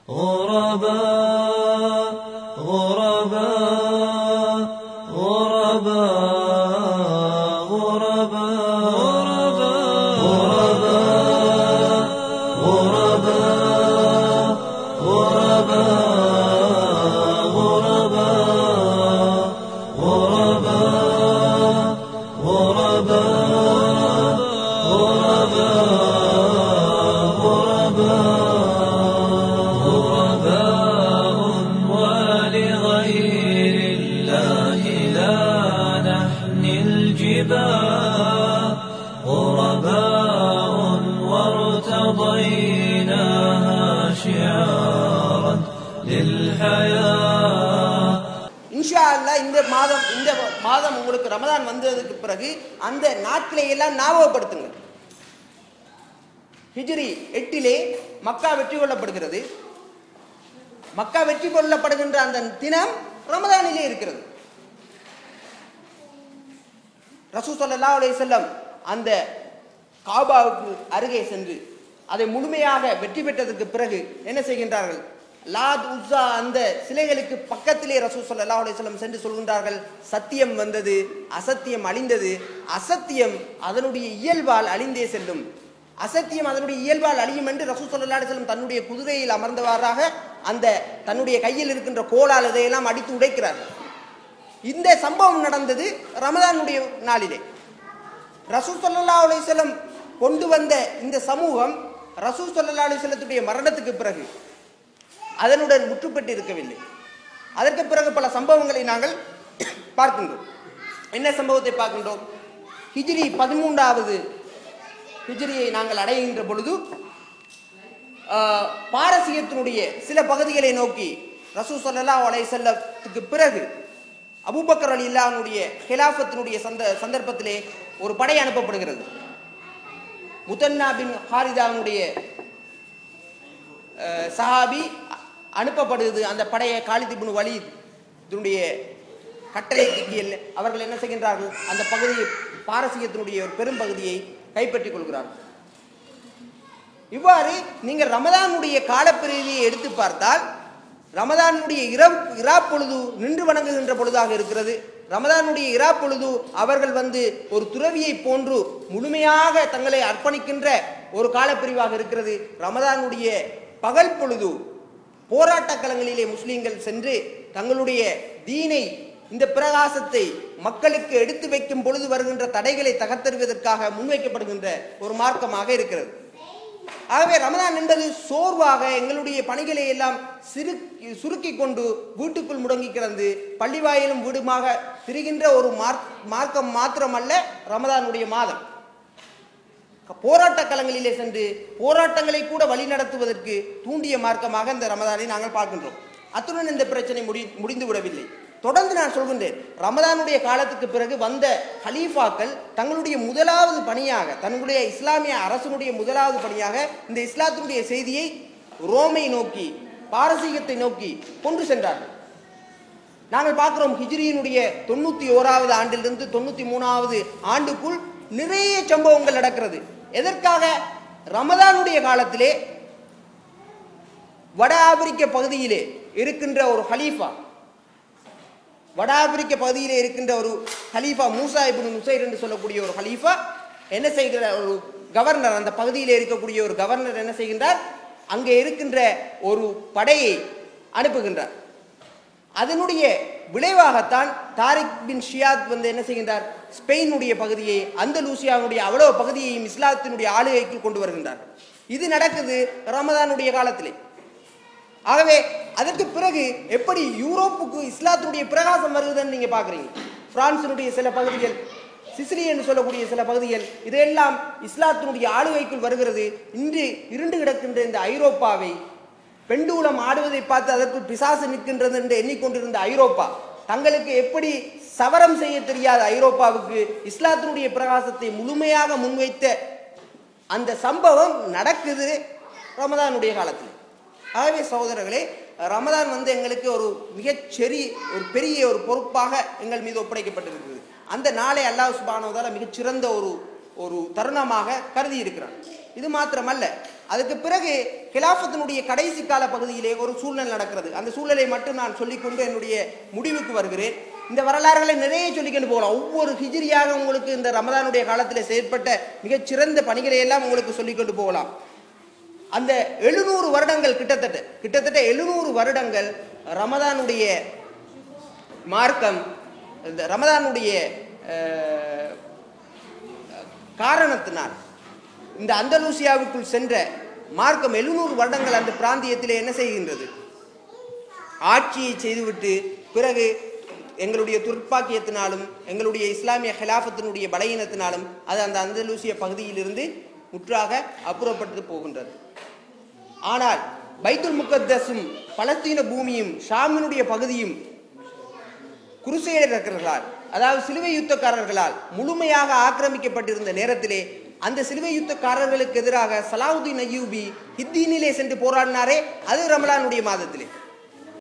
غرباء غرباء غرباء غرباء غرباء غرباء غرباء غرباء وارتضيناها شعارا للحياة. இன்ஷா அல்லாஹ் இந்த மாதம் உங்களுக்கு ரமதான் வந்ததுக்கு பிறகு அந்த நாட்களை எல்லாம் ஞாபகப்படுத்துங்கள். ஹிஜ்ரி 8 மக்கா வெற்றி கொள்ளப்படுகிறது. மக்கா வெற்றி கொள்ளப்படுகின்ற அந்த தினம் ரமதானிலே இருக்கிறது. ரசூல் ஸல்லல்லாஹு அலைஹி வஸல்லம் அந்த காபாவுக்கு அருகே சென்று அதை முழுமையாக வெற்றி பெற்றதற்கு பிறகு என்ன செய்கின்றார்கள்? லாத் உஸ்ஸா அந்த சிலைகளுக்கு பக்கத்திலே ரசூல் ஸல்லல்லாஹு அலைஹி வஸல்லம் சென்று சொல்கின்றார்கள், சத்தியம் வந்தது, அசத்தியம் அழிந்தது, அசத்தியம் அதனுடைய இயல்பால் அழிந்தே செல்லும், அசத்தியம் அதனுடைய இயல்பால் அழியும் என்று ரசூல் ஸல்லல்லாஹு அலைஹி வஸல்லம் தன்னுடைய குதிரையில் அமர்ந்தவாறாக அந்த தன்னுடைய கையில் இருக்கின்ற கோலால் இதையெல்லாம் அடித்து உடைக்கிறார்கள். இந்த சம்பவம் நடந்தது ரமதானுடைய நாளிலே. ரசூல் ஸல்லல்லாஹு அலைஹி வஸல்லம் கொண்டு வந்த இந்த சமூகம் ரசூல் ஸல்லல்லாஹு அலைஹி வஸல்லத்துடைய மரணத்துக்கு பிறகு அதனுடன் முற்றுப்பட்டு இருக்கவில்லை. அதற்கு பிறகு பல சம்பவங்களை நாங்கள் பார்க்கின்றோம். என்ன சம்பவத்தை பார்க்கின்றோம்? ஹிஜ்ரி 13வது ஹிஜ்ரியை நாங்கள் அடைகின்ற பொழுது பாரசீகத்தினுடைய சில பகுதிகளை நோக்கி ரசூல் ஸல்லல்லாஹு அலைஹி வஸல்லத்துக்கு பிறகு அபூபக்கர் ரலியல்லாஹு அன்ஹுடைய ஹிலாஃபத்தினுடைய சந்தர்ப்பத்திலே ஒரு படை அனுப்பப்படுகிறது. முத்தன்னா பின் ஹாரிதாவுடைய சஹாபி அனுப்பப்படுகிறது. அந்த படையை காலித் இப்னு வலீதுடைய கட்டளைக்கு அவர்கள் என்ன செய்கின்றார்கள்? அந்த பகுதியை பாரசீகத்தினுடைய ஒரு பெரும் பகுதியை கைப்பற்றிக் கொள்கிறார்கள். இவ்வாறு நீங்கள் ரமதானுடைய காலப்பிரிவியை எடுத்து பார்த்தால் ரமதானுடைய இரா பொழுது நின்று வணங்குகின்ற பொழுதாக இருக்கிறது. ரமதானுடைய இரா பொழுது அவர்கள் ஒரு துறவியை போன்று முழுமையாக தங்களை அர்ப்பணிக்கின்ற ஒரு காலப்பிரிவாக இருக்கிறது. ரமதானுடைய பகல் பொழுது போராட்ட களங்களிலே முஸ்லீம்கள் சென்று தங்களுடைய தீனை, இந்த பிரகாசத்தை மக்களுக்கு எடுத்து வைக்கும் பொழுது வருகின்ற தடைகளை தகர்த்தெறிவதற்காக முன்வைக்கப்படுகின்ற ஒரு மார்க்கமாக இருக்கிறது. ஆகவே ரமதான் என்பது சோர்வாக எங்களுடைய பணிகளை எல்லாம் சுருக்கி கொண்டு வீட்டுக்குள் முடங்கி கிடந்து பள்ளிவாயிலும் வீடுமாக திரிகின்ற ஒரு மார்க்கம் மாத்திரமல்ல ரமதானுடைய மாதம். போராட்ட களங்களிலே சென்று போராட்டங்களை கூட வழிநடத்துவதற்கு தூண்டிய மார்க்கமாக இந்த ரமதானை நாங்கள் பார்க்கின்றோம். அத்துடன் இந்த பிரச்சனை முடிந்து விடவில்லை. தொடர்ந்து நான் சொல்கின்றேன், ரமதானுடைய காலத்துக்கு பிறகு வந்த ஹலீஃபாக்கள் தங்களுடைய முதலாவது பணியாக, தங்களுடைய இஸ்லாமிய அரசனுடைய முதலாவது பணியாக இந்த இஸ்லாத்தினுடைய செய்தியை ரோமை நோக்கி, பாரசீகத்தை நோக்கி கொண்டு சென்றார்கள். நாங்கள் பார்க்கிறோம், ஹிஜ்ரியினுடைய 91வது ஆண்டிலிருந்து 93வது ஆண்டுக்குள் நிறைய சம்பவங்கள் நடக்கிறது. எதற்காக? ரமதானுடைய காலத்திலே வட ஆப்பிரிக்க பகுதியிலே இருக்கின்ற ஒரு ஹலீஃபா, வட ஆப்பிரிக்க பகுதியிலே இருக்கின்ற ஒரு ஹலீஃபா மூசா இப்னு நுசைர் என்று சொல்லக்கூடிய ஒரு ஹலீஃபா என்ன செய்கிற ஒரு கவர்னர், அந்த பகுதியிலே இருக்கக்கூடிய ஒரு கவர்னர் என்ன செய்கின்றார்? அங்கே இருக்கின்ற ஒரு படையை அனுப்புகின்றார். அதனுடைய விளைவாகத்தான் தாரிக் பின் ஷியாத் என்ன செய்கின்றார்? ஸ்பெயினுடைய பகுதியை, அந்தலூசியாவுடைய அவ்வளவு பகுதியையும் இஸ்லாத்தினுடைய ஆளுகைக்கு கொண்டு வருகின்றார். இது நடக்குது ரமதானுடைய காலத்திலே. ஆகவே அதற்கு பிறகு எப்படி யூரோப்புக்கு இஸ்லாத்தினுடைய பிரகாசம் வருதுன்னு நீங்க பாக்குறீங்க. பிரான்சினுடைய சில பகுதிகள், சிசிலி என்று சொல்லக்கூடிய சில பகுதிகள், இதெல்லாம் இஸ்லாத்தினுடைய ஆளுகைக்குள் வருகிறது. இன்று இருண்டு கிடக்கின்ற இந்த ஐரோப்பாவை, பெண்டூலம் ஆடுவதை பார்த்து அதற்குள் பிசாசு நிற்கின்றது என்று எண்ணிக்கொண்டிருந்த ஐரோப்பா, தங்களுக்கு எப்படி சவரம் செய்ய தெரியாத ஐரோப்பாவுக்கு இஸ்லாத்தினுடைய பிரகாசத்தை முழுமையாக முன்வைத்த அந்த சம்பவம் நடக்குது ரமதானுடைய காலத்தில். ஆகவே சகோதரர்களே, ரமதான் எங்களுக்கு ஒரு ஒரு பெரிய ஒரு பொறுப்பாக எங்கள் மீது ஒப்படைக்கப்பட்டிருக்கிறது. அந்த நாளை அல்லாஹ் சுப்ஹானஹு வ தஆலா மிகச்சிறந்த ஒரு தருணமாக கருதி இருக்கிறான். இது மாத்திரமல்ல, அதுக்கு பிறகு கிலாஃபத்தினுடைய கடைசி கால பகுதியிலே ஒரு சூழ்நிலை நடக்கிறது. அந்த சூழலை மட்டும் நான் சொல்லிக்கொண்டு என்னுடைய முடிவுக்கு வருகிறேன். இந்த வரலாறுகளை நிறைய சொல்லிக்கொண்டு போகலாம். ஒவ்வொரு ஹிஜ்ரியாக உங்களுக்கு இந்த ரமதானுடைய காலத்தில் செயற்பட்ட மிகச்சிறந்த பணிகளை எல்லாம் உங்களுக்கு சொல்லிக்கொண்டு போகலாம். அந்த 700 வருடங்கள் கிட்டத்தட்ட 700 வருடங்கள் ரமதானுடைய மார்க்கம், இந்த ரமதானுடைய காரணத்தினால் இந்த அந்தலூசியாவுக்குள் சென்ற மார்க்கம் 700 வருடங்கள் அந்த பிராந்தியத்தில் என்ன செய்கின்றது? ஆட்சியை செய்துவிட்டு பிறகு எங்களுடைய துர்ப்பாக்கியத்தினாலும் எங்களுடைய இஸ்லாமிய ஹிலாஃபத்தினுடைய பலகீனத்தினாலும் அது அந்த அந்தலூசிய பகுதியிலிருந்து முற்றாக அப்புறப்பட்டு போகின்றது. ஆனால் பைத்துல் முகத்தஸும் பலஸ்தீன பூமியும் ஷாமினுடைய பகுதியும் குருசேடர்களால், அதாவது சிலுவை யுத்தக்காரர்களால் முழுமையாக ஆக்கிரமிக்கப்பட்டிருந்த நேரத்திலே அந்த சிலுவை யுத்தக்காரர்களுக்கு எதிராக சலாவுதீன் அய்யூபி ஹித்தீனிலே சென்று போராடினாரே, அது ரமலானுடைய மாதத்திலே.